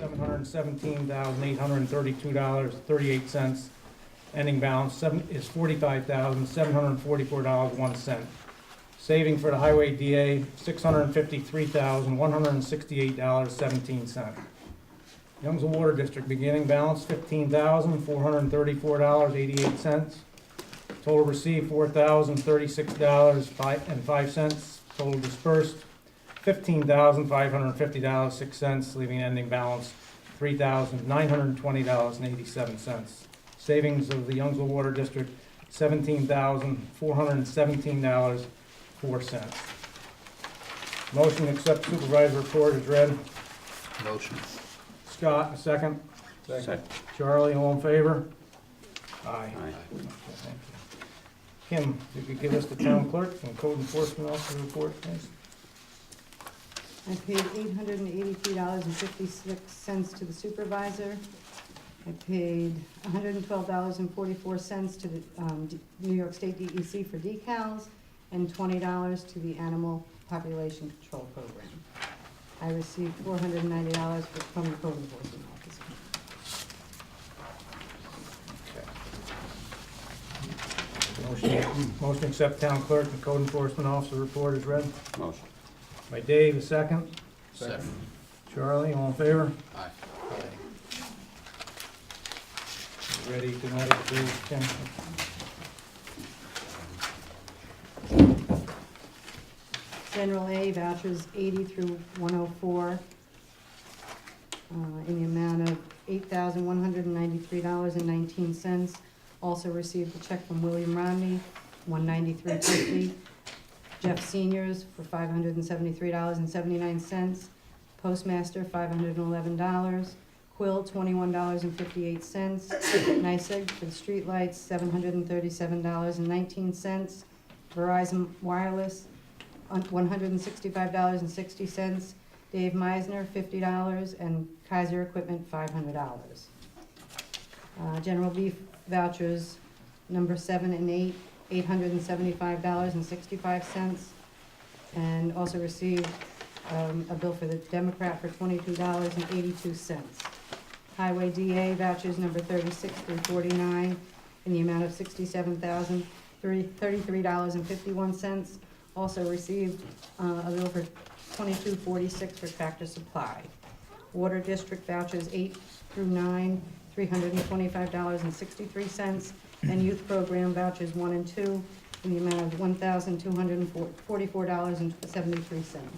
$717,832.38. Ending balance is $45,744.01. Saving for the highway DA, $653,168.17. Youngsville Water District beginning balance $15,434.88. Total received $4,036.05. Total dispersed $15,550.06, leaving ending balance $3,920.87. Savings of the Youngsville Water District $17,417.04. Motion to accept supervisor report is read. Motion. Scott, a second. Second. Charlie, all in favor? Aye. Aye. Okay, thank you. Kim, you could give us the town clerk and code enforcement officer report, please? I paid $883.56 to the supervisor. I paid $112.44 to the New York State DEC for decals, and $20 to the Animal Population Control Program. I received $490 from the code enforcement officer. Motion to accept town clerk and code enforcement officer report is read. Motion. By Dave, a second. Second. Charlie, all in favor? Aye. Ready tonight to do, Kim? General A vouchers 80 through 104 in the amount of $8,193.19. Also received a check from William Romney, $193.50. Jeff Seniors for $573.79. Postmaster, $511. Quill, $21.58. NYSEG for the streetlights, $737.19. Verizon Wireless, $165.60. Dave Meisner, $50, and Kaiser Equipment, $500. General B vouchers, number 7 and 8, $875.65, and also received a bill for the Democrat for $22.82. Highway DA vouchers number 36 through 49 in the amount of $67,033.51. Also received a bill for $22.46 for Tractor Supply. Water District vouchers 8 through 9, $325.63, and Youth Program vouchers 1 and 2 in the amount of $1,244.73.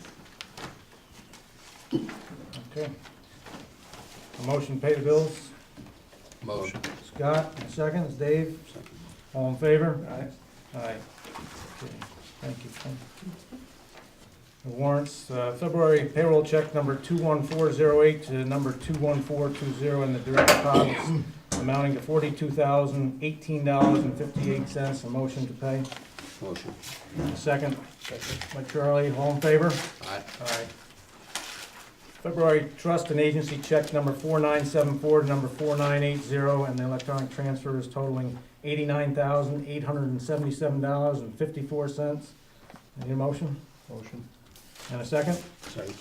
Okay. A motion to pay the bills. Motion. Scott, a second. Is Dave? Second. All in favor? Aye. Aye. Okay. Thank you. The warrants, February payroll check number 21408 to number 21420 in the direct deposits amounting to $42,018.58. A motion to pay. Motion. A second. By Charlie. All in favor? Aye. Aye. February trust and agency check number 4974 to number 4980, and the electronic transfer is totaling $89,877.54. Need a motion? Motion. And a second? Second.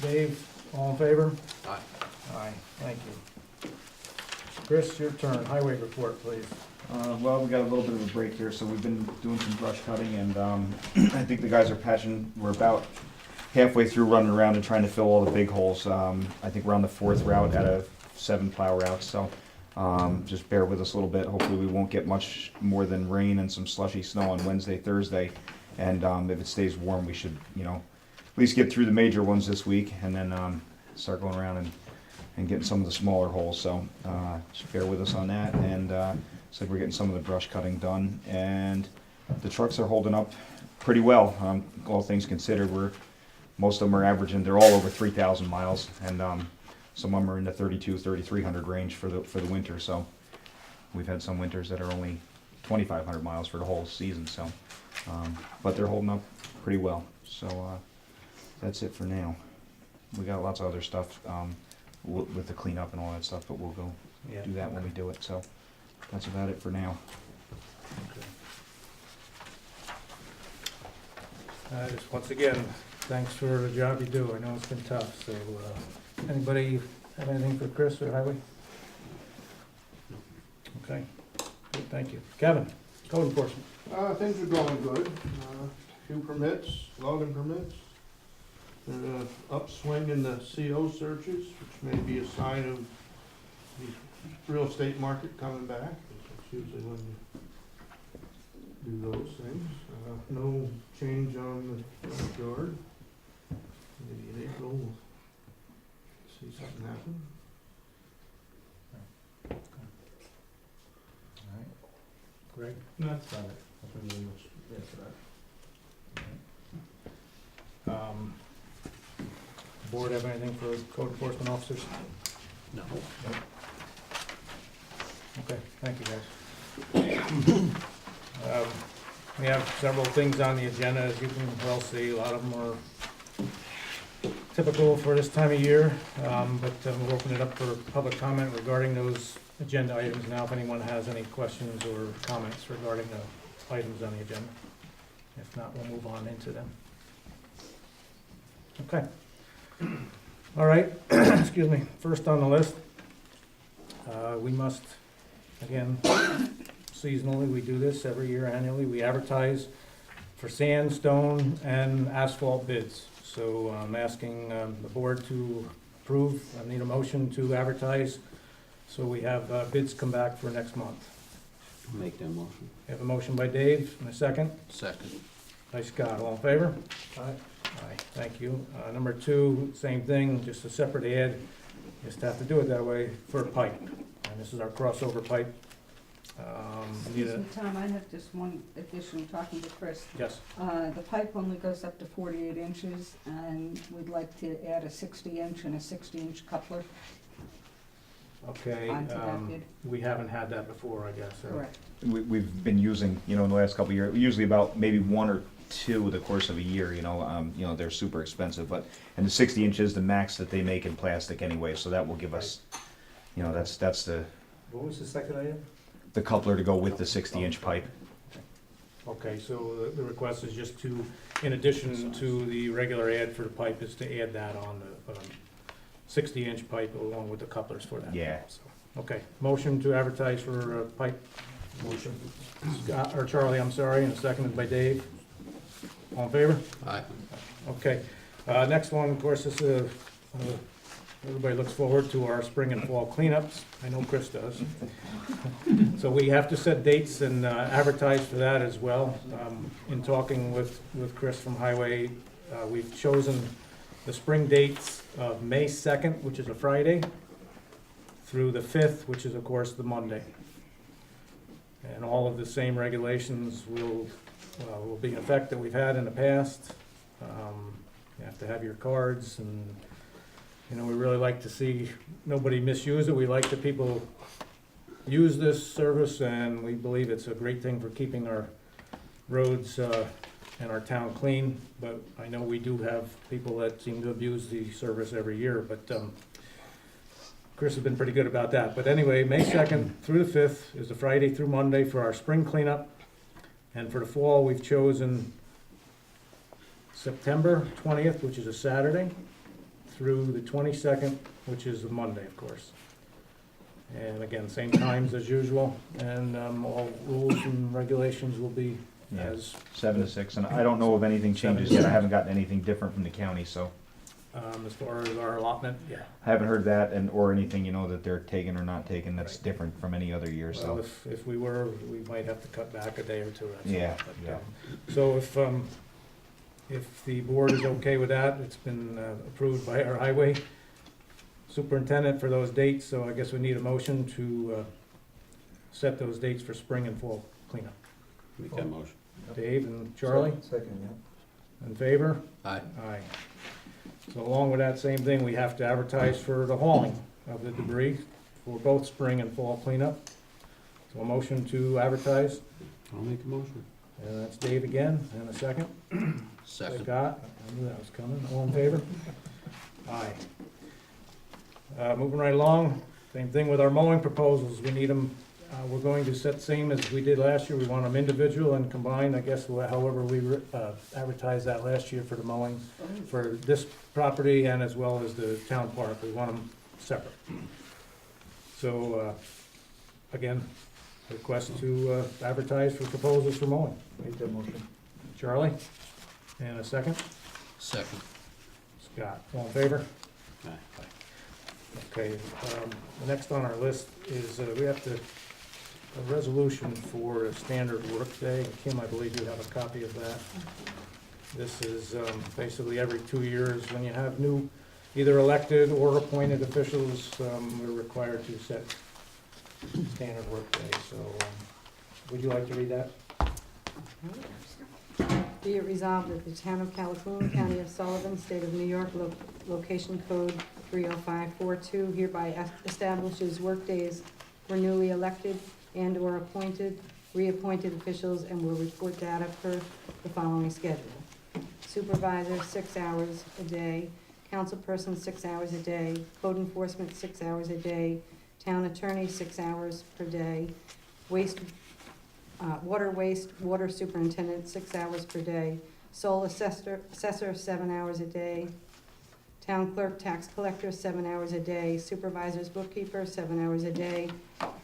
Dave, all in favor? Aye. Aye, thank you. Chris, your turn. Highway report, please. Well, we got a little bit of a break here, so we've been doing some brush cutting, and I think the guys are patching. We're about halfway through running around and trying to fill all the big holes. I think we're on the 4th route out of 7 plow routes, so just bear with us a little bit. Hopefully we won't get much more than rain and some slushy snow on Wednesday, Thursday, and if it stays warm, we should, at least get through the major ones this week, and then start going around and getting some of the smaller holes. So just bear with us on that, and said we're getting some of the brush cutting done, and the trucks are holding up pretty well, all things considered. Most of them are averaging, they're all over 3,000 miles, and some of them are in the 3,300 range for the winter. So we've had some winters that are only 2,500 miles for the whole season. So, but they're holding up pretty well. So that's it for now. We got lots of other stuff with the cleanup and all that stuff, but we'll go do that when we do it. So that's about it for now. Okay. Just once again, thanks for the job you do. I know it's been tough. So, anybody Have anything for Chris or Highway? Okay, good, thank you. Kevin, code enforcement. Things are going good. Few permits, logging permits. Upswing in the CO searches, which may be a sign of the real estate market coming back. That's usually when you do those things. No change on the front yard. Maybe in April, we'll see something happen. All right. Greg? That's about it. Nothing really much after that. Board have anything for code enforcement officers? No. Okay, thank you, guys. We have several things on the agenda, as you can well see. A lot of them are typical for this time of year, but we'll open it up for public comment regarding those agenda items now, if anyone has any questions or comments regarding the items on the agenda. If not, we'll move on into them. Okay. All right, excuse me, first on the list, we must, again, seasonally, we do this every year annually, we advertise for sand, stone, and asphalt bids. So I'm asking the board to approve, I need a motion to advertise, so we have bids come back for next month. Make that motion. We have a motion by Dave, and a second. Second. By Scott, all in favor? Aye. Aye, thank you. Number two, same thing, just a separate ad, just have to do it that way, for a pipe. And this is our crossover pipe. Need Excuse a- me, Tom, I have just one addition, talking to Chris. Yes, The pipe only goes up to 48 inches, and we'd like to add a 60-inch and a 60-inch coupler okay, onto that bid. we haven't had that before, I guess, so. Correct. We've been using, in the last couple of years, usually about maybe one or two the course of a year, they're super expensive, and the 60 inches the max that they make in plastic anyway, so that will give us, that's the What was the second item? coupler to go with the 60-inch pipe. Okay, so the request is just to, in addition to the regular ad for the pipe, is to add that on the 60-inch pipe along with the couplers for that. Yeah. So, okay, motion to advertise for pipe. Motion. Scott, or Charlie, I'm sorry, and seconded by Dave. All in favor? Aye. Okay, next one, of course, is, everybody looks forward to our spring and fall cleanups. I know Chris does. So we have to set dates and advertise for that as well. In talking with Chris from Highway, we've chosen the spring dates of May 2nd, which is a Friday, through the 5th, which is of course the Monday. And all of the same regulations will be in effect that we've had in the past. You have to have your cards, and, we really like to see nobody misuse it. We like that people use this service, and we believe it's a great thing for keeping our roads and our town clean. But I know we do have people that seem to abuse the service every year, but Chris has been pretty good about that. But anyway, May 2nd through the 5th is the Friday through Monday for our spring cleanup. And for the fall, we've chosen September 20th, which is a Saturday, through the 22nd, which is a Monday, of course. And again, same times as usual, and all rules and regulations will be Yeah. as, 7 to 6, and I don't know if anything changes yet. I haven't gotten anything different from the county, so as far as our allotment, yeah. I haven't heard that or anything, that they're taking or not taking that's different from any other year, Well, so. if we were, we might have to cut back a day or two, that's all. Yeah, But, yeah. So if the board is okay with that, it's been approved by our highway superintendent for those dates, so I guess we need a motion to set those dates for spring and fall cleanup. Make that motion. Dave and Charlie, Second, yeah. in favor? Aye. Aye. So along with that same thing, we have to advertise for the hauling of the debris for both spring and fall cleanup. So a motion to advertise, I'll make a motion. and that's Dave again, and a second. Second. Scott, I knew that was coming, all in favor? Aye. Moving right along, same thing with our mowing proposals, we need them, we're going to set same as we did last year, we want them individual and combined, I guess, however we advertised that last year for the mowing, for this property and as well as the town park, we want them separate. So, again, request to advertise for proposals for mowing. Make that motion. Charlie? And a second? Second. Scott, all in favor? Aye. Okay, next on our list is, we have a resolution for a standard workday. Kim, I believe you have a copy of that. This is, basically every 2 years, when you have new, either elected or appointed officials, we're required to set standard workday, so, would you like to read that? Be it resolved that the town of Callicoon, county of Sullivan, state of New York, location code 30542, hereby establishes workdays for newly elected and/or appointed, reappointed officials, and will report data per the following schedule. Supervisor, 6 hours a day. Councilperson, 6 hours a day. Code enforcement, 6 hours a day. Town attorney, 6 hours per day. Water superintendent, 6 hours per day. Sole assessor, 7 hours a day. Town clerk, tax collector, 7 hours a day. Supervisor's bookkeeper, 7 hours a day.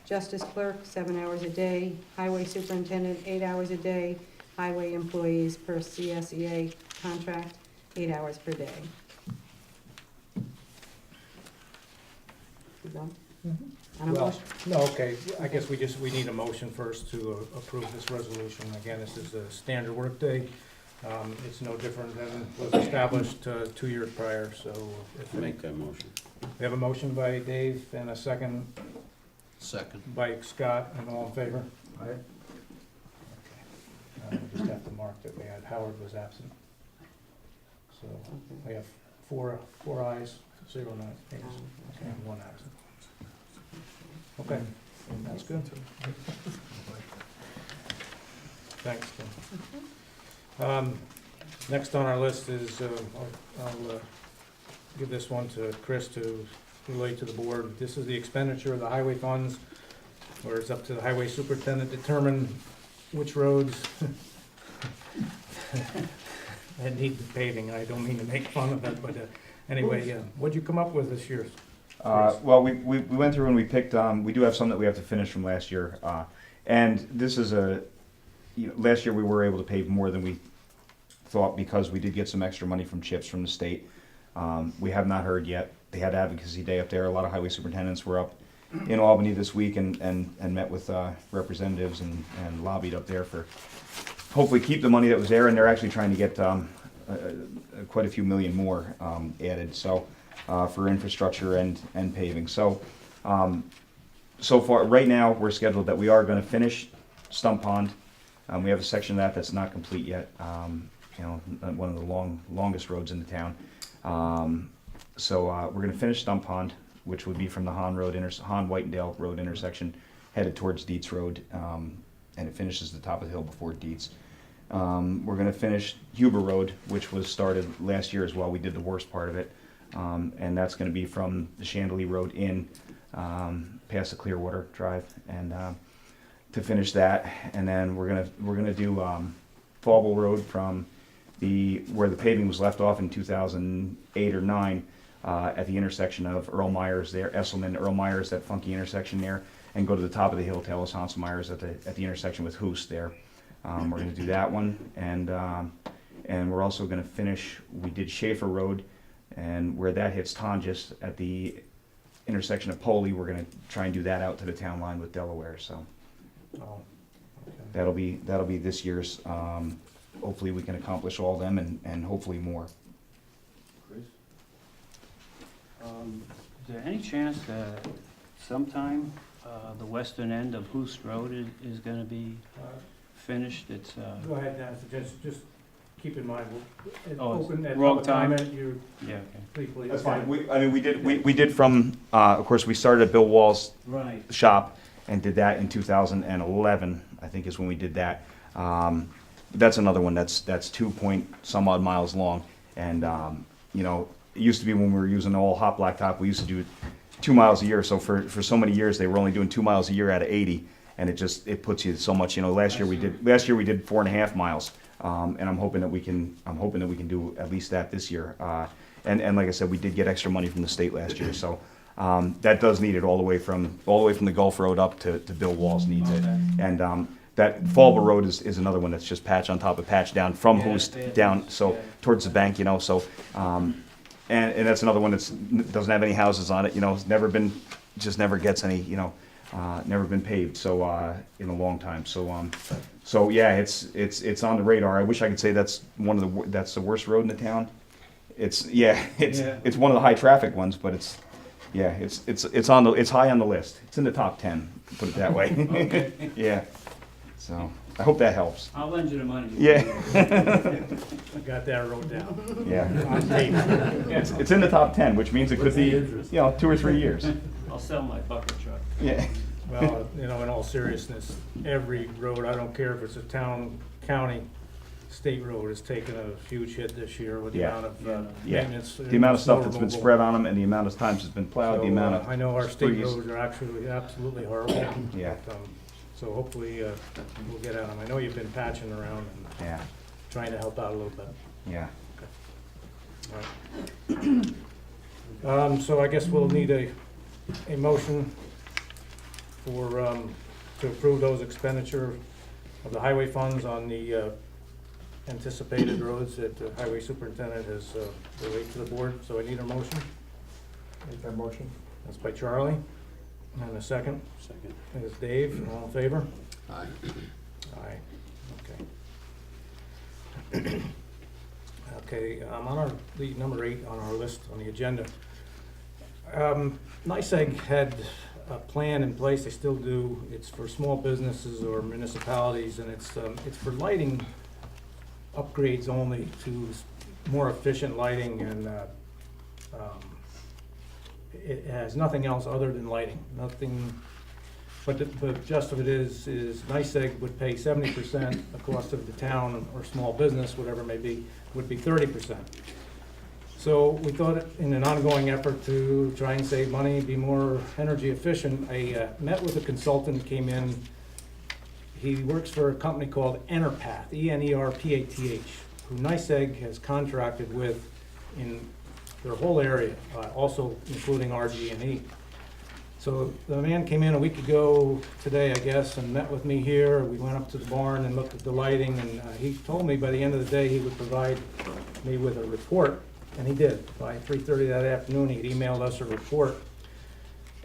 Justice clerk, 7 hours a day. Highway superintendent, 8 hours a day. Highway employees per CSEA contract, 8 hours per day. You done? On a Well, motion? no, okay, I guess we need a motion first to approve this resolution. Again, this is a standard workday. It's no different than was established 2 years prior, so if Make that motion. we have a motion by Dave and a second Second. by Scott, and all in favor? Aye. Okay. We just have to mark that we had, Howard was absent. So we have four ayes, 0 nays, okay, and 1 absent. Okay, that's good. Thanks, Tim. Next on our list is, I'll give this one to Chris to relate to the board. This is the expenditure of the highway funds, where it's up to the highway superintendent to determine which roads that need the paving. I don't mean to make fun of it, but anyway, what'd you come up with this year? Well, we went through and we picked, we do have some that we have to finish from last year. And this is last year we were able to pave more than we thought because we did get some extra money from CHIPS from the state. We have not heard yet. They had advocacy day up there. A lot of highway superintendents were up in Albany this week and met with representatives and lobbied up there for hopefully keep the money that was there. And they're actually trying to get quite a few million more added. So. For infrastructure and paving. So, so far, right now, we're scheduled that we are going to finish Stump Pond. We have a section of that that's not complete yet. One of the longest roads in the town. So we're going to finish Stump Pond, which would be from the Han-Whitendale Road intersection, headed towards Dietz Road, and it finishes the top of the hill before Dietz. We're going to finish Huber Road, which was started last year as well. We did the worst part of it. And that's going to be from the Chandelier Road in past the Clearwater Drive, and to finish that, and then we're gonna do Fauble Road from where the paving was left off in 2008 or 9 at the intersection of Earl Myers there, Esselman, Earl Myers, that funky intersection there, and go to the top of the hill to Ellis Hansen Myers at the intersection with Hoos there. We're going to do that one, and we're also going to finish. We did Schaefer Road. And where that hits Tonjes at the intersection of Poley, we're going to try and do that out to the town line with Delaware. So Oh, okay. that'll be this year's. Hopefully we can accomplish all of them and hopefully more. Chris? Is there any chance that sometime the western end of Hoos Road is gonna be finished? It's, Go ahead, Dennis, just keep in mind, it's Oh, it's open at wrong public time. comment, you, yeah, okay. please. That's fine. We did from. Of course, we started at Bill Wall's Right. shop and did that in 2011. I think is when we did that. That's another one that's 2 point some odd miles long, and it used to be when we were using all hot blacktop, we used to do 2 miles a year. So for so many years, they were only doing 2 miles a year out of 80, and it puts you so much. Last year we did 4.5 miles, and I'm hoping that we can do at least that this year. And like I said, we did get extra money from the state last year, so that does need it all the way from the Gulf Road up to Bill Walls needs it. Okay. And that Fallbrook Road is another one that's just patch on top of patch down from Yeah, Host bad. down, so Yeah. towards the bank, you know, so, and that's another one that's, doesn't have any houses on it, you know, it's never been, just never gets any, you know, never been paved, so, in a long time, so yeah, it's on the radar. I wish I could say that's that's the worst road in the town. It's one of the high traffic ones, but it's high on the list. It's in the top 10, put it that way. Okay. Yeah, so, I hope that helps. I'll lend you the money. Yeah, I got that wrote down. yeah. On tape. It's in the top 10, which means it could be, you know, 2 or 3 years. I'll sell my bucket truck. Yeah, Well, you know, in all seriousness, every road, I don't care if it's a town, county, state road, has taken a huge hit this year with the Yeah. amount of Yeah. maintenance. the amount of snow stuff that's been removal. spread on them and the amount of times it's been plowed, the So, amount of, I know our state freeze. roads are actually absolutely horrible. Yeah. But, so hopefully, we'll get at them. I know you've been patching around and yeah, trying to help out a little bit. yeah. So I guess we'll need a motion for, to approve those expenditure of the highway funds on the anticipated roads that the highway superintendent has relayed to the board. So I need a motion. Make that motion. That's by Charlie. And a second Second. is Dave. All in favor? Aye. Aye. Okay. Okay, on our, number 8 on our list on the agenda. NICEAG had a plan in place, they still do. It's for small businesses or municipalities, and it's for lighting upgrades only to more efficient lighting, and it has nothing else other than lighting, nothing. But the gist of it is NICEAG would pay 70%, the cost of the town or small business, whatever it may be, would be 30%. So we thought in an ongoing effort to try and save money, be more energy efficient, I met with a consultant who came in. He works for a company called Enerpath, Enerpath, who NICEAG has contracted with in their whole area, also including RG&E. So the man came in a week ago today, I guess, and met with me here. We went up to the barn and looked at the lighting, and he told me by the end of the day he would provide me with a report, and he did. By 3:30 that afternoon, he had emailed us a report.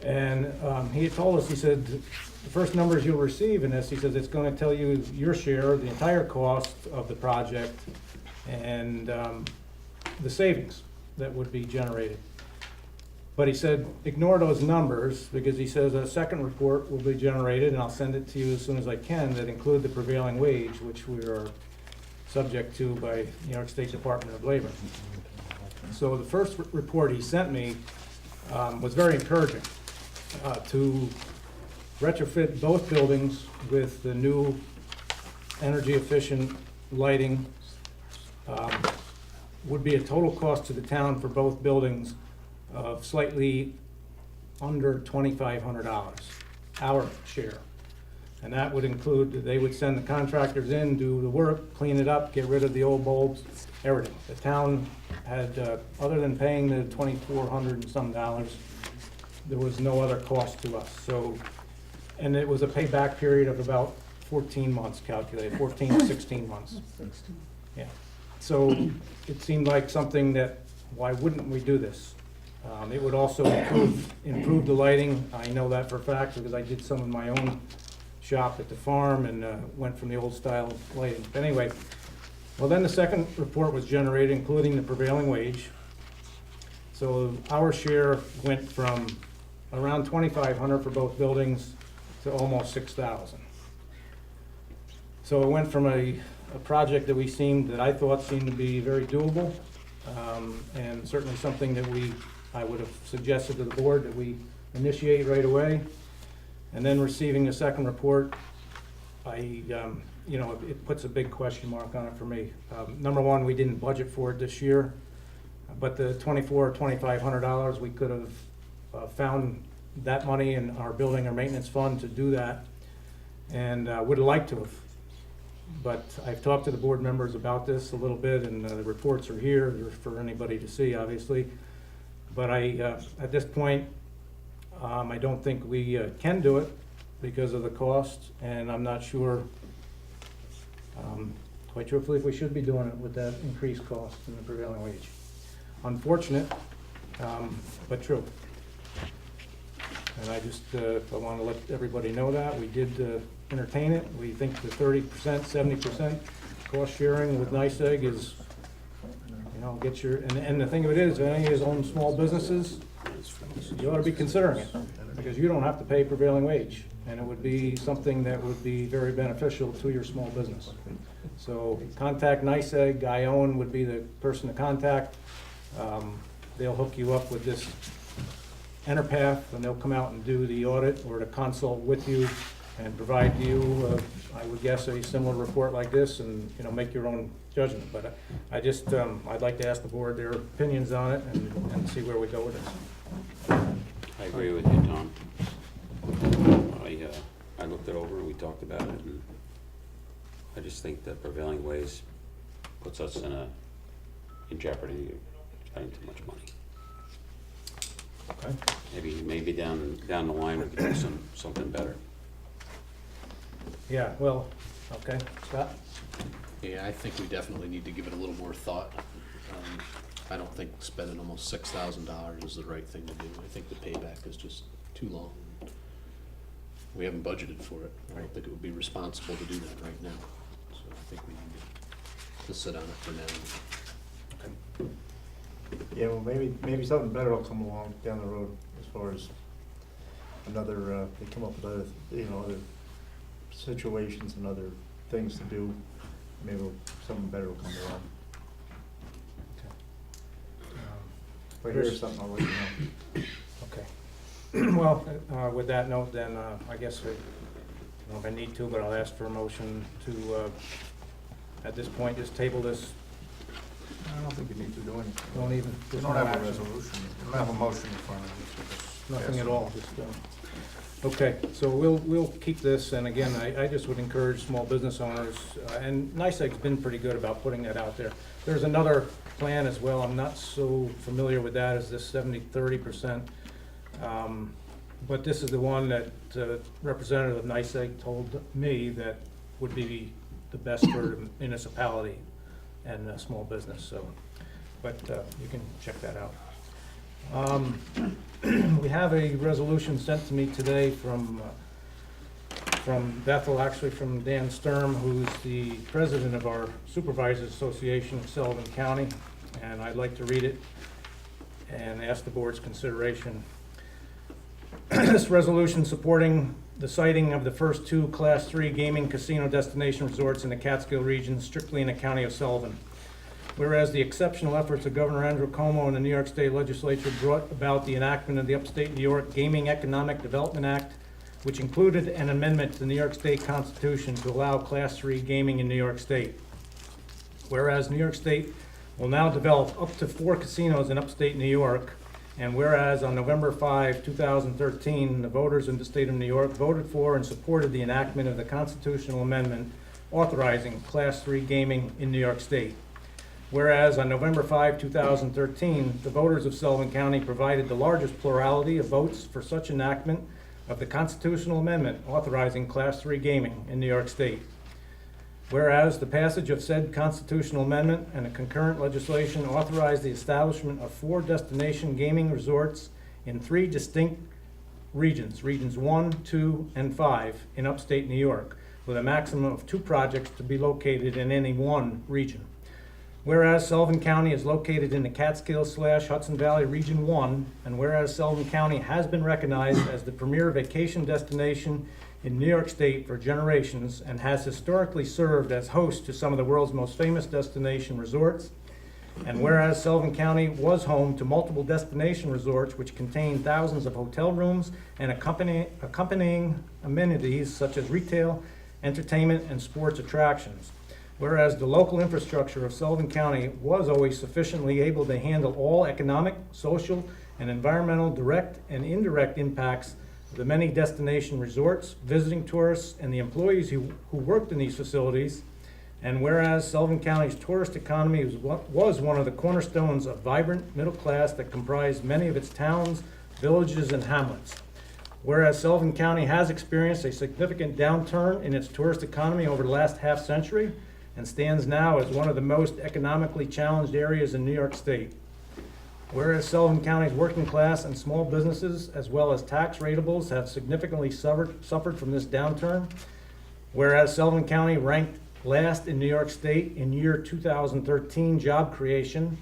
And he had told us, he said, the first numbers you'll receive in this, he says, it's going to tell you your share, the entire cost of the project, and the savings that would be generated. But he said, ignore those numbers, because he says a second report will be generated, and I'll send it to you as soon as I can, that include the prevailing wage, which we are subject to by New York State Department of Labor. So the first report he sent me was very encouraging, to retrofit both buildings with the new energy efficient lighting. Would be a total cost to the town for both buildings of slightly under $2,500, our share. And that would include, they would send the contractors in, do the work, clean it up, get rid of the old bulbs, everything. The town had, other than paying the $2,400 and some dollars, there was no other cost to us. So, and it was a payback period of about 14 months calculated, 14 to 16 months. Yeah. So it seemed like something that, why wouldn't we do this? It would also improve the lighting. I know that for a fact because I did some in my own shop at the farm and went from the old style lighting. But anyway, well, then the second report was generated, including the prevailing wage. So our share went from around $2,500 for both buildings to almost $6,000. So it went from a project that I thought seemed to be very doable, and certainly something that I would have suggested to the board that we initiate right away. And then receiving a second report, it puts a big question mark on it for me. Number one, we didn't budget for it this year, but the $2,400 or $2,500, we could have found that money in our building or maintenance fund to do that, and would have liked to have. But I've talked to the board members about this a little bit, and the reports are here for anybody to see, obviously. But at this point, I don't think we can do it because of the cost, and I'm not sure, quite truthfully, if we should be doing it with that increased cost in the prevailing wage. Unfortunate, but true. And I just, I want to let everybody know that. We did entertain it. We think the 30%, 70% cost sharing with NICEAG is, you know, get your, and the thing of it is, if any of you own small businesses, you ought to be considering it, because you don't have to pay prevailing wage, and it would be something that would be very beneficial to your small business. So contact NICEAG, Owen would be the person to contact. They'll hook you up with this Enterpath, and they'll come out and do the audit or to consult with you and provide you, I would guess, a similar report like this, and, you know, make your own judgment. But I just, I'd like to ask the board their opinions on it and see where we go with this. I agree with you, Tom. I looked it over and we talked about it, and I just think that prevailing wage puts us in jeopardy of spending too much money. Okay. Maybe down the line we could do something better. Yeah, well, okay, Scott? Yeah, I think we definitely need to give it a little more thought. I don't think spending almost $6,000 is the right thing to do. I think the payback is just too long. We haven't budgeted for it. I don't think it would be responsible to do that right now. So I think we need to sit on it for now. Yeah, well, maybe something better will come along down the road as far as another, they come up with other, you know, other situations and other things to do. Maybe something better will come along. If I hear something, I'll let you know. Okay. Well, with that note, then, I guess, I don't know if I need to, but I'll ask for a motion to, at this point, just table this. I don't think you need to do anything. Don't even. You don't have a resolution, you don't have a motion in front of you. so just Nothing pass at it. all, just, okay, so we'll keep this, and again, I just would encourage small business owners, and NICEAG's been pretty good about putting that out there. There's another plan as well, I'm not so familiar with that, as this 70-30%. But this is the one that Representative of NICEAG told me that would be the best for the municipality and small business, so, but you can check that out. We have a resolution sent to me today from Bethel, actually from Dan Sturm, who's the president of our Supervisors Association of Sullivan County, and I'd like to read it and ask the board's consideration. This resolution supporting the siting of the first two Class 3 gaming casino destination resorts in the Catskill region, strictly in the county of Sullivan. Whereas the exceptional efforts of Governor Andrew Cuomo and the New York State Legislature brought about the enactment of the Upstate New York Gaming Economic Development Act, which included an amendment to the New York State Constitution to allow Class 3 gaming in New York State. Whereas New York State will now develop up to 4 casinos in upstate New York, and whereas on November 5, 2013, the voters in the state of New York voted for and supported the enactment of the constitutional amendment authorizing Class 3 gaming in New York State. Whereas on November 5, 2013, the voters of Sullivan County provided the largest plurality of votes for such enactment of the constitutional amendment authorizing Class 3 gaming in New York State. Whereas the passage of said constitutional amendment and a concurrent legislation authorized the establishment of 4 destination gaming resorts in 3 distinct regions, regions 1, 2, and 5 in upstate New York, with a maximum of 2 projects to be located in any one region. Whereas Sullivan County is located in the Catskill/Hudson Valley Region 1, and whereas Sullivan County has been recognized as the premier vacation destination in New York State for generations and has historically served as host to some of the world's most famous destination resorts, and whereas Sullivan County was home to multiple destination resorts which contain thousands of hotel rooms and accompanying amenities such as retail, entertainment, and sports attractions. Whereas the local infrastructure of Sullivan County was always sufficiently able to handle all economic, social, and environmental direct and indirect impacts of the many destination resorts, visiting tourists, and the employees who worked in these facilities. And whereas Sullivan County's tourist economy was one of the cornerstones of vibrant middle class that comprised many of its towns, villages, and hamlets. Whereas Sullivan County has experienced a significant downturn in its tourist economy over the last half-century and stands now as one of the most economically challenged areas in New York State. Whereas Sullivan County's working class and small businesses, as well as tax ratables, have significantly suffered from this downturn. Whereas Sullivan County ranked last in New York State in year 2013 job creation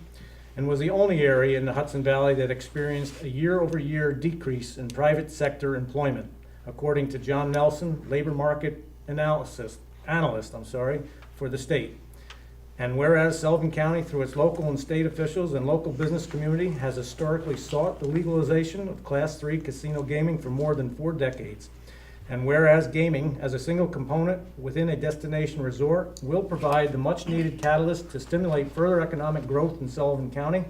and was the only area in the Hudson Valley that experienced a year-over-year decrease in private sector employment, according to John Nelson, labor market analyst, for the state. And whereas Sullivan County, through its local and state officials and local business community, has historically sought the legalization of Class III casino gaming for more than 4 decades. And whereas gaming, as a single component within a destination resort, will provide the much-needed catalyst to stimulate further economic growth in Sullivan County.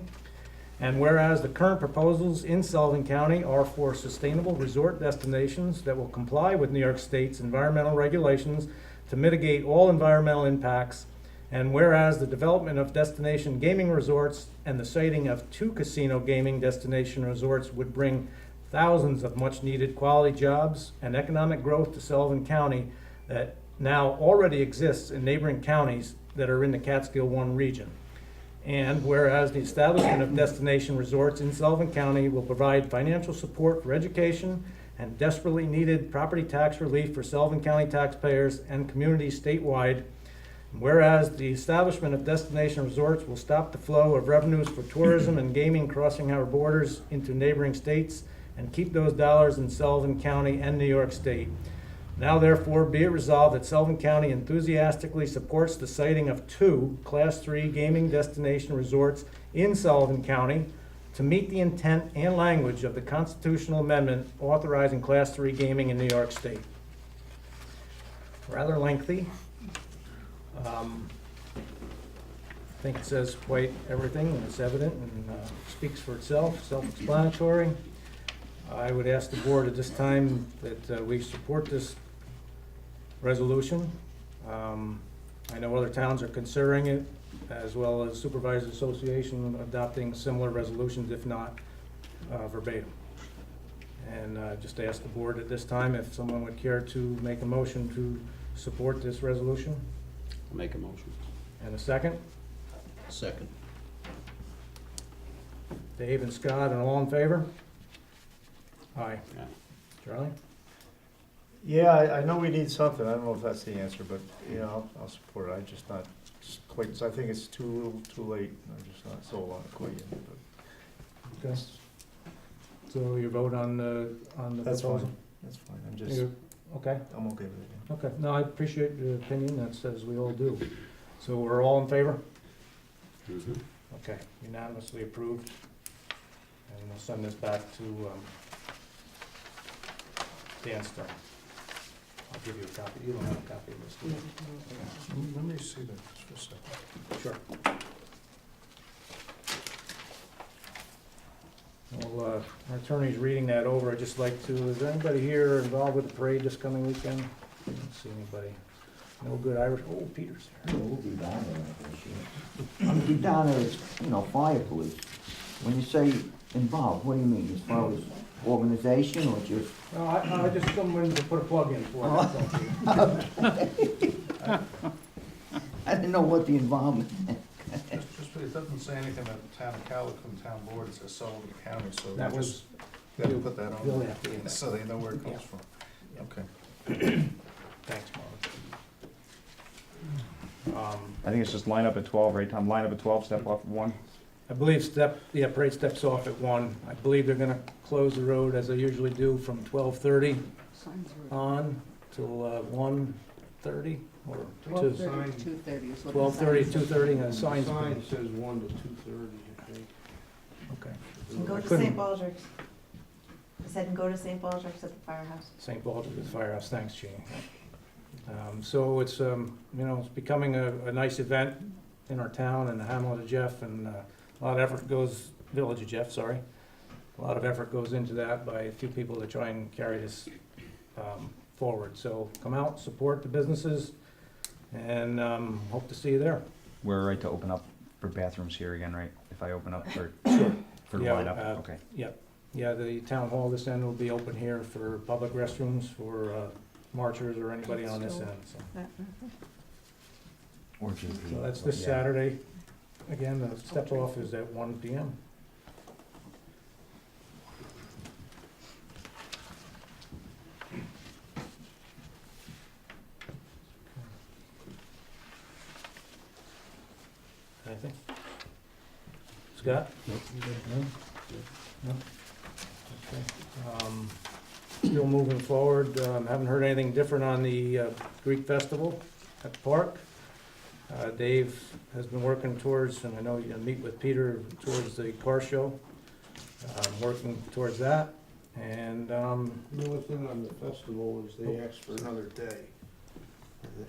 And whereas the current proposals in Sullivan County are for sustainable resort destinations that will comply with New York State's environmental regulations to mitigate all environmental impacts. And whereas the development of destination gaming resorts and the siting of 2 casino gaming destination resorts would bring thousands of much-needed quality jobs and economic growth to Sullivan County that now already exists in neighboring counties that are in the Catskill One region. And whereas the establishment of destination resorts in Sullivan County will provide financial support for education and desperately needed property tax relief for Sullivan County taxpayers and communities statewide. Whereas the establishment of destination resorts will stop the flow of revenues for tourism and gaming crossing our borders into neighboring states and keep those dollars in Sullivan County and New York State. Now therefore be it resolved that Sullivan County enthusiastically supports the siting of 2 Class III gaming destination resorts in Sullivan County to meet the intent and language of the constitutional amendment authorizing Class III gaming in New York State. Rather lengthy. I think it says quite everything, and it's evident and speaks for itself, self-explanatory. I would ask the board at this time that we support this resolution. I know other towns are considering it, as well as Supervisors Association adopting similar resolutions, if not verbatim. And just ask the board at this time if someone would care to make a motion to support this resolution. I'll make a motion. And a second? Second. Dave and Scott, and all in favor? Aye. Yeah. Charlie? Yeah, I know we need something, I don't know if that's the answer, but, yeah, I'll support it, I'm just not quite, I think it's too late, I'm just not sold on it quite yet, but. Okay. So you vote on the That's proposal? fine, that's fine, I'm just, You- Okay, I'm okay with it, yeah. okay. No, I appreciate your opinion, that's as we all do. So we're all in favor? Mhm. Okay, unanimously approved. And we'll send this back to Dan Stern. I'll give you a copy, you don't have a copy of this, do you? Let me see that just for a second. Sure. Well, our attorney's reading that over, I'd just like to, is there anybody here involved with the parade this coming weekend? I don't see anybody. No good Irish, oh, Peter's here. We'll be down there this year. I'll be down there as, fire police. When you say involved, what do you mean? As far as organization or just? No, I just someone to put a plug in for it, that's all. I didn't know what the involvement meant. Just, it doesn't say anything about the town of Callicoon Town Board, it says Sullivan County, so That we was- just, we have to put that Bill on, have to, so they know where it Yeah. comes from. Okay. thanks, Mark. I think it's just line up at 12, right, Tom? Line up at 12, step off at 1? I believe parade steps off at 1. I believe they're gonna close the road as they usually do from 12:30 Signs are on till 1:30 or 12:30 2. to 2:30 is what the 12:30, sign says. 2:30, and The signs. sign says 1 to 2:30, I think. Okay. And go I to couldn't- St. Baldrick's. I said, and go to St. Baldrick's at the firehouse. St. Baldrick's Firehouse, thanks, Jeannie. So it's, it's becoming a nice event in our town and the hamlet of Jeff, and a lot of effort goes, Village of Jeff, sorry. A lot of effort goes into that by a few people to try and carry this forward. So come out, support the businesses, and hope to see you there. We're right to open up for bathrooms here again, right? If I open up for, Sure. for the Yeah, lineup, okay. Yep, Yeah, the town hall this end will be open here for public restrooms for marchers or anybody on this end, so. Or GP. So that's this Yeah. Saturday. Again, the step off is at 1 PM. Anything? Scott? No? No? Okay. Still moving forward, haven't heard anything different on the Greek Festival at the park. Dave has been working towards, and I know you're gonna meet with Peter, towards the car show. Working towards that, and, The only thing on the festival is they asked for another day.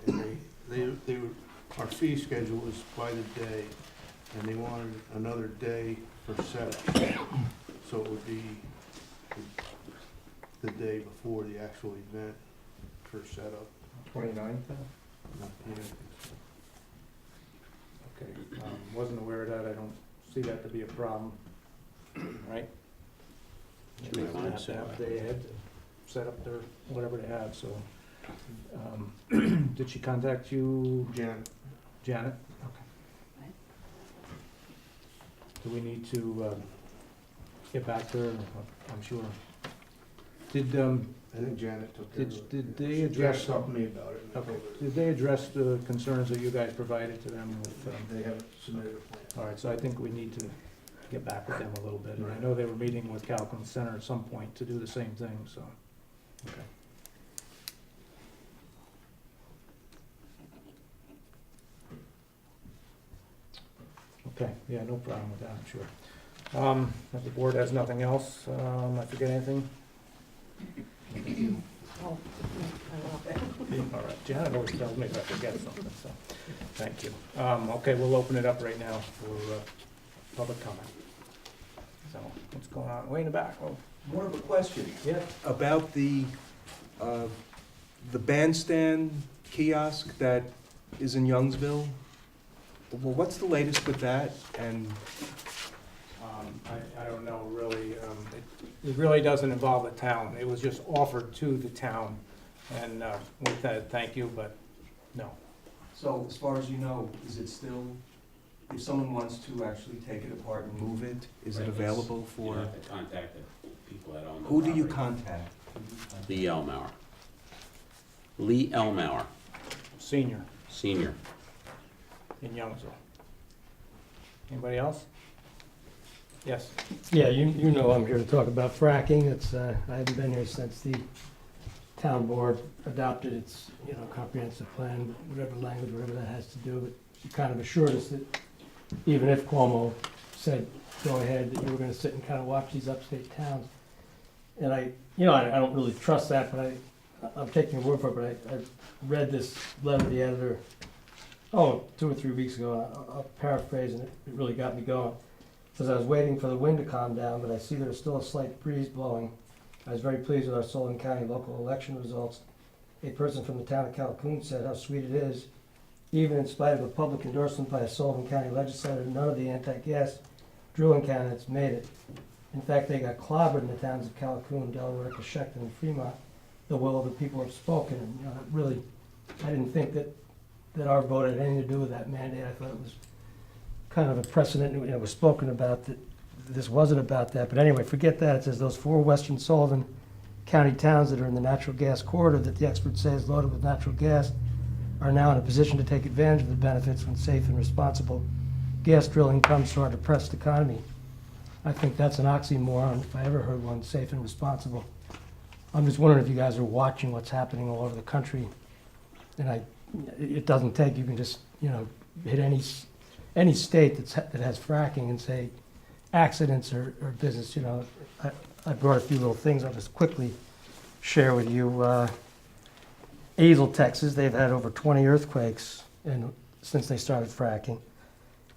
And our fee schedule is by the day, and they wanted another day for setup. So it would be the day before the actual event for setup. 29th, Yeah. okay, wasn't aware of that, I don't see that to be a problem, right? Should be They fine. have to have a day ahead to set up their, whatever they have, so. Did she contact you, Jan, Janet? Okay. Do we need to get back to her? I'm sure. Did, I think Janet took care of it. did they Janet address, talked to me about it. and I okay, told her did they address the concerns that you guys provided to them with, They haven't submitted a plan. all right, so I think we need to get back with them a little bit. And I know they were meeting with Callicoon Center at some point to do the same thing, so. Okay. Okay, yeah, no problem with that, I'm sure. If the board has nothing else, I forget anything? Oh, All right, Janet always tells me if I forget something, so, thank you. Okay, we'll open it up right now for public comment. So, what's going on? Way in the back, oh, More of a question yeah. about the bandstand kiosk that is in Youngsville. Well, what's the latest with that? And I don't know, really, it really doesn't involve the town. It was just offered to the town, and we said, thank you, but no. so, as far as you know, is it still, if someone wants to actually take it apart and move it, is it available for? You have to contact the people that own the Who do you property. contact? Lee Elmauer. Lee Elmauer, Senior Senior. in Youngsville. Anybody else? Yes. Yeah, you know I'm here to talk about fracking. It's, I haven't been here since the town board adopted its, comprehensive plan, whatever language, whatever that has to do. But you kind of assured us that even if Cuomo said, go ahead, that you were gonna sit and kind of watch these upstate towns. And I don't really trust that, but I'm taking your word for it, but I read this letter to the editor, 2 or 3 weeks ago. I'll paraphrase, and it really got me going. It says, I was waiting for the wind to calm down, but I see there's still a slight breeze blowing. I was very pleased with our Sullivan County local election results. A person from the town of Callicoon said how sweet it is. Even in spite of a public endorsement by a Sullivan County legislator, none of the anti-gas drilling candidates made it. In fact, they got clobbered in the towns of Callicoon, Delaware, Coshocton, and Fremont. The will of the people have spoken, and really, I didn't think that our vote had anything to do with that mandate. I thought it was kind of a precedent, it was spoken about that this wasn't about that. But anyway, forget that. It says those 4 western Sullivan County towns that are in the natural gas corridor that the experts say is loaded with natural gas are now in a position to take advantage of the benefits when safe and responsible gas drilling comes to our depressed economy. I think that's an oxymoron, if I ever heard one, safe and responsible. I'm just wondering if you guys are watching what's happening all over the country. And it doesn't take, you can just, hit any state that has fracking and say accidents or business, I brought a few little things I'll just quickly share with you. Azle, Texas, they've had over 20 earthquakes since they started fracking.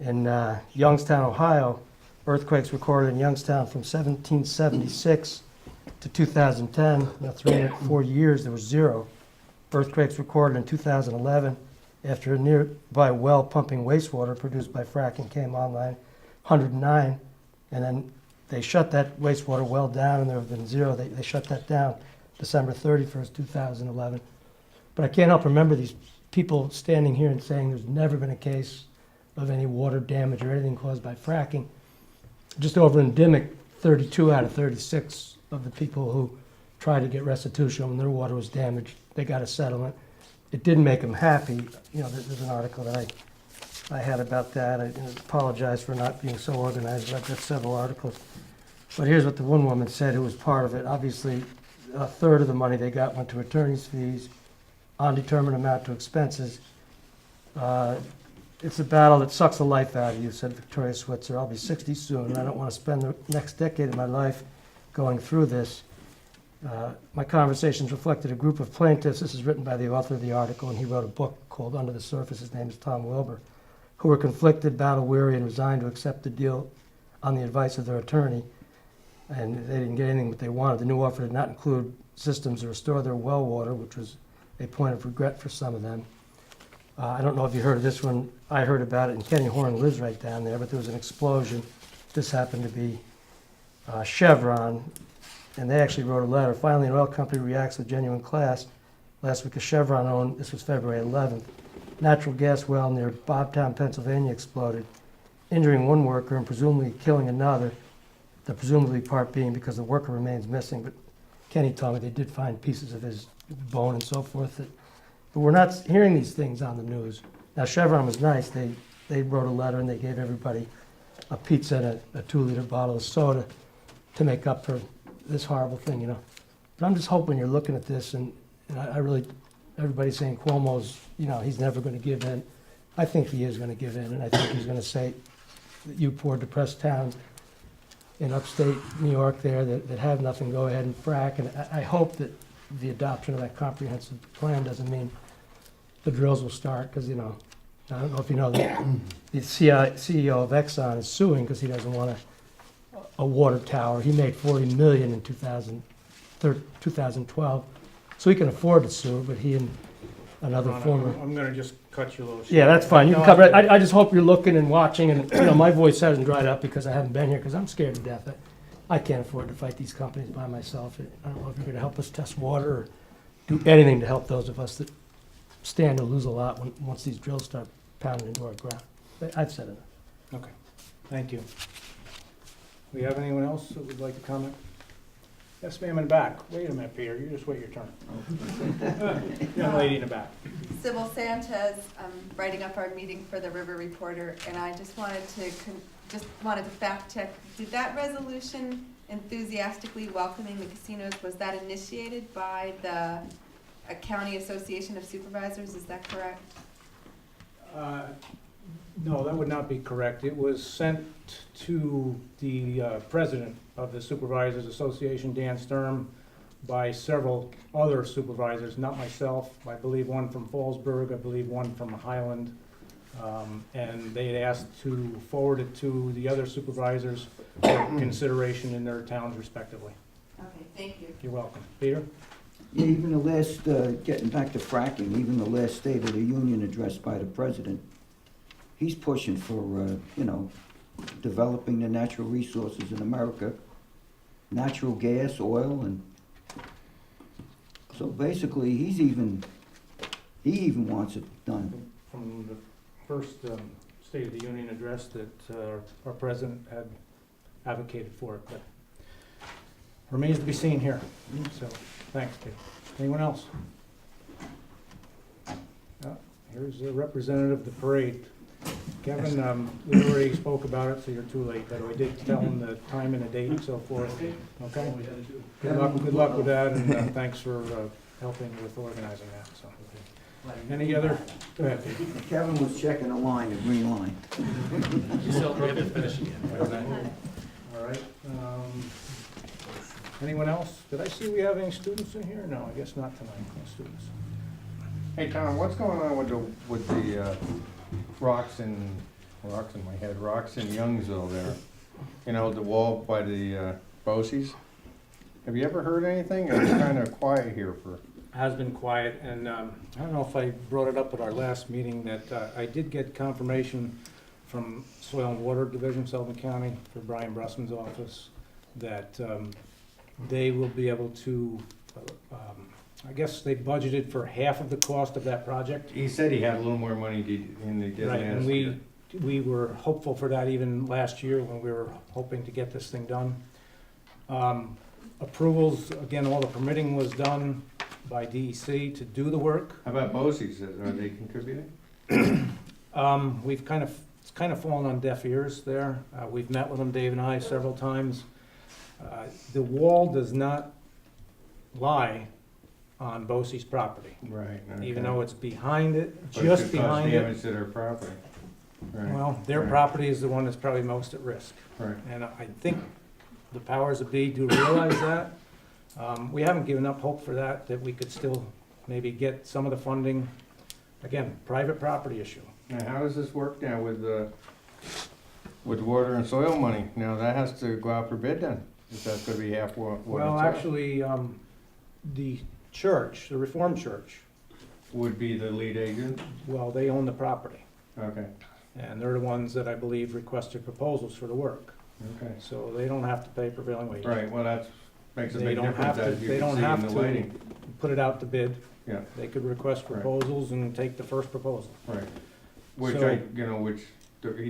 In Youngstown, Ohio, earthquakes recorded in Youngstown from 1776 to 2010. 4 years, there was 0. Earthquakes recorded in 2011 after a nearby well pumping wastewater produced by fracking came online, 109. And then they shut that wastewater well down, and there have been zero. They shut that down December 31st, 2011. But I can't help remember these people standing here and saying there's never been a case of any water damage or anything caused by fracking. Just over in Dimmock, 32 out of 36 of the people who tried to get restitution when their water was damaged, they got a settlement. It didn't make them happy. You know, there's an article that I had about that. I apologize for not being so organized, but I've got several articles. But here's what the one woman said who was part of it. Obviously, a third of the money they got went to attorney's fees, undetermined amount to expenses. It's a battle that sucks the life out of you, said Victoria Switzer. I'll be 60 soon, and I don't want to spend the next decade of my life going through this. My conversations reflected a group of plaintiffs. This is written by the author of the article, and he wrote a book called Under the Surface. His name is Tom Wilbur, who were conflicted, battle-weary, and resigned to accept the deal on the advice of their attorney. And they didn't get anything that they wanted. The new offer did not include systems to restore their well water, which was a point of regret for some of them. I don't know if you heard of this one. I heard about it, and Kenny Horn lives right down there, but there was an explosion. This happened to be Chevron, and they actually wrote a letter. Finally, an oil company reacts with genuine class. Last week, a Chevron owned, this was February 11th, natural gas well near Bobtown, Pennsylvania exploded, injuring one worker and presumably killing another, the presumably part being because the worker remains missing. But Kenny told me they did find pieces of his bone and so forth. But we're not hearing these things on the news. Now, Chevron was nice. They wrote a letter and they gave everybody a pizza and a 2-liter bottle of soda to make up for this horrible thing, you know. But I'm just hoping you're looking at this, and I really, everybody's saying Cuomo's, you know, he's never going to give in. I think he is going to give in, and I think he's going to say that you poor depressed towns in upstate New York there that have nothing, go ahead and frack. And I hope that the adoption of that comprehensive plan doesn't mean the drills will start, because, you know, I don't know if you know that the CEO of Exxon is suing because he doesn't want a water tower. He made $40 million in 2012, so he can afford to sue, but he and another former... I'm going to just cut you a little short. Yeah, that's fine. You can cover it. I just hope you're looking and watching, and, you know, my voice hasn't dried up because I haven't been here, because I'm scared to death. I can't afford to fight these companies by myself. I don't know if you're going to help us test water or do anything to help those of us that stand to lose a lot once these drills start pounding into our ground. I've said enough. Okay, thank you. We have anyone else that would like to comment? Yes, ma'am, in the back. Wait a minute, Peter, you just wait your turn. Young lady in the back. Sybil Sanchez, writing up our meeting for the River Reporter, and I just wanted to fact check. Did that resolution enthusiastically welcoming the casinos, was that initiated by the County Association of Supervisors? Is that correct? No, that would not be correct. It was sent to the president of the Supervisors Association, Dan Sturm, by several other supervisors, not myself. I believe one from Fallsburg, I believe one from Highland. And they had asked to forward it to the other supervisors for consideration in their towns respectively. Okay, thank you. You're welcome. Peter? Yeah, even the last, getting back to fracking, even the last State of the Union address by the president, he's pushing for, you know, developing the natural resources in America, natural gas, oil, and so basically he even wants it done. From the first State of the Union address that our president had advocated for it, but remains to be seen here. So, thanks, Peter. Anyone else? Here's a representative of the parade. Kevin, we already spoke about it, so you're too late, but we did tell him the time and the date and so forth. Okay? Good luck with that, and thanks for helping with organizing that. So, any other? Go ahead. Kevin was checking a line, a green line. You still haven't finished yet. All right. Anyone else? Did I see we have any students in here? No, I guess not tonight. No students. Hey, Tom, what's going on with the rocks in Youngsville there? You know, the wall by the Bosse's? Have you ever heard anything? It's kind of quiet here for... Has been quiet, and I don't know if I brought it up at our last meeting that I did get confirmation from Soil and Water Division, Sullivan County, for Brian Brussman's office, that they will be able to, I guess they budgeted for half of the cost of that project. He said he had a little more money than he did Right, and last year. we were hopeful for that even last year when we were hoping to get this thing done. Approvals, again, all the permitting was done by DEC to do the work. How about BOCES? Are they contributing? It's kind of fallen on deaf ears there. We've met with them, Dave and I, several times. The wall does not lie on BOCES property, Right. even though it's behind it, But just it could cause behind it. damage to their property. Right. Well, their Right. property is the one that's probably most at risk. Right. And I think the powers that be do realize that. We haven't given up hope for that we could still maybe get some of the funding. Again, private property issue. Now, how does this work now with water and soil money? Now, that has to go out for bid then, if that's gonna be half water and Well, soil. actually, the church, the Reformed Church, Would be the lead agent? well, they own the property. Okay, And they're the ones that I believe requested proposals for the work. okay. So they don't have to pay prevailing wage. Right, well, that's, makes a They big don't difference have to, as you they can don't see in have the to lighting. put it out to bid. Yeah, They could request Right. proposals and take the first proposal. right. Which So-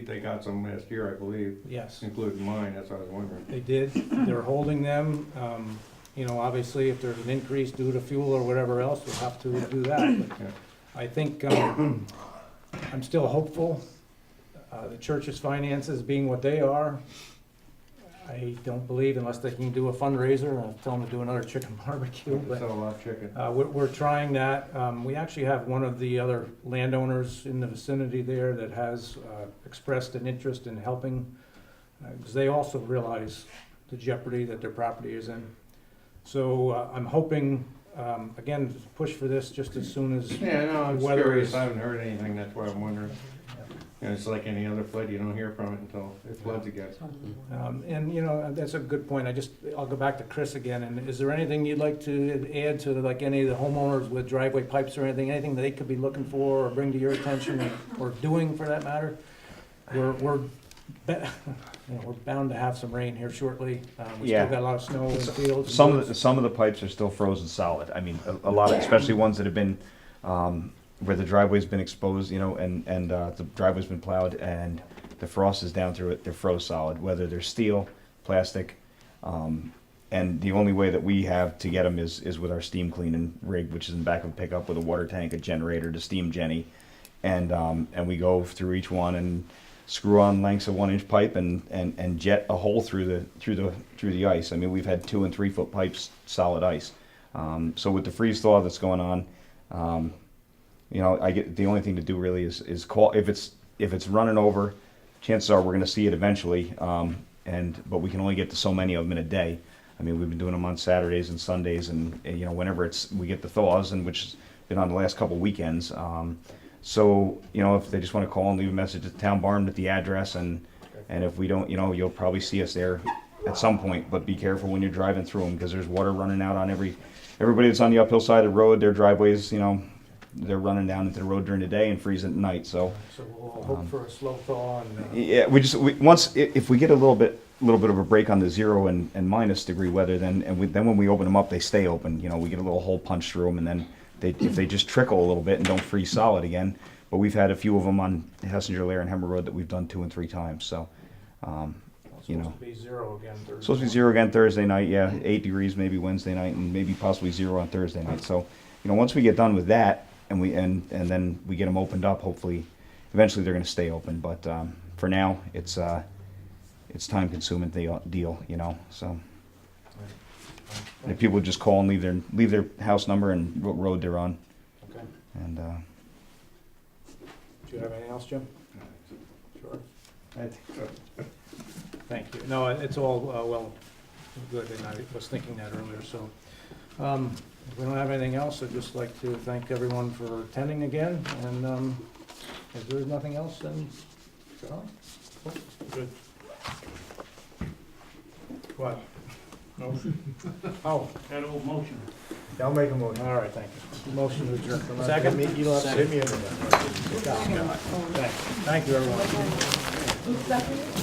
they got some last year, I believe, Yes, including mine, that's what I was wondering. they did. They're holding them. Obviously, if there's an increase due to fuel or whatever else, we'll have to do that. But Yeah. I think, I'm still hopeful. The church's finances being what they are, I don't believe unless they can do a fundraiser, I'll tell them to do another chicken barbecue, but Sell a lot of chicken. we're trying that. We actually have one of the other landowners in the vicinity there that has expressed an interest in helping, because they also realize the jeopardy that their property is in. So I'm hoping, again, to push for this just as soon as Yeah, no, I'm weather curious, is- I haven't heard anything, that's why I'm wondering. And it's like any other flood, you don't hear from it until it floods again. That's a good point. I'll go back to Chris again. And is there anything you'd like to add to like any of the homeowners with driveway pipes or anything they could be looking for or bring to your attention or doing for that matter? We're bound to have some rain here shortly. We Yeah. still got a lot of snow in the fields. and Some woods. of the pipes are still frozen solid. I mean, a lot of, especially ones that have been, where the driveway's been exposed, and the driveway's been plowed and the frost is down through it, they're froze solid, whether they're steel, plastic. And the only way that we have to get them is with our steam cleaning rig, which is in the back of a pickup with a water tank, a generator, the steam Jenny. And we go through each one and screw on lengths of 1-inch pipe and jet a hole through the ice. I mean, we've had 2 and 3 foot pipes, solid ice. So with the freeze thaw that's going on, the only thing to do really is call, if it's running over, chances are we're gonna see it eventually, but we can only get to so many of them in a day. I mean, we've been doing them on Saturdays and Sundays and whenever we get the thaws, and which has been on the last couple weekends. So, if they just wanna call and leave a message at the town barn with the address, and if we don't, you'll probably see us there at some point, but be careful when you're driving through them, because there's water running out on everybody that's on the uphill side of the road, their driveways, they're running down into the road during the day and freezing at night, so. So we'll hope for a slow thaw and. Yeah, if we get a little bit of a break on the 0 and minus degree weather, then when we open them up, they stay open. We get a little hole punched through them, and then if they just trickle a little bit and don't freeze solid again. But we've had a few of them on Hessinger Lair and Hemmer Road that we've done 2 and 3 times. So, It's supposed to be 0 again Thursday. supposed to be 0 again Thursday night. Yeah, 8 degrees maybe Wednesday night, and maybe possibly 0 on Thursday night. So, once we get done with that, and then we get them opened up, hopefully, eventually they're going to stay open. But for now, it's time consuming deal, So, and if people just call and leave their house number and what road they're on, Okay. and Do you have anything else, Jim? Sure. I think so. Thank you. No, it's all, well, good, and I was thinking that earlier, so. If we don't have anything else, I'd just like to thank everyone for attending again, and if there's nothing else, then, good. What? Motion? Oh, That old motion. I'll make a motion. all right, thank you. Motion to adjourn. You don't Second? have to hit me in the. Thank you, everyone.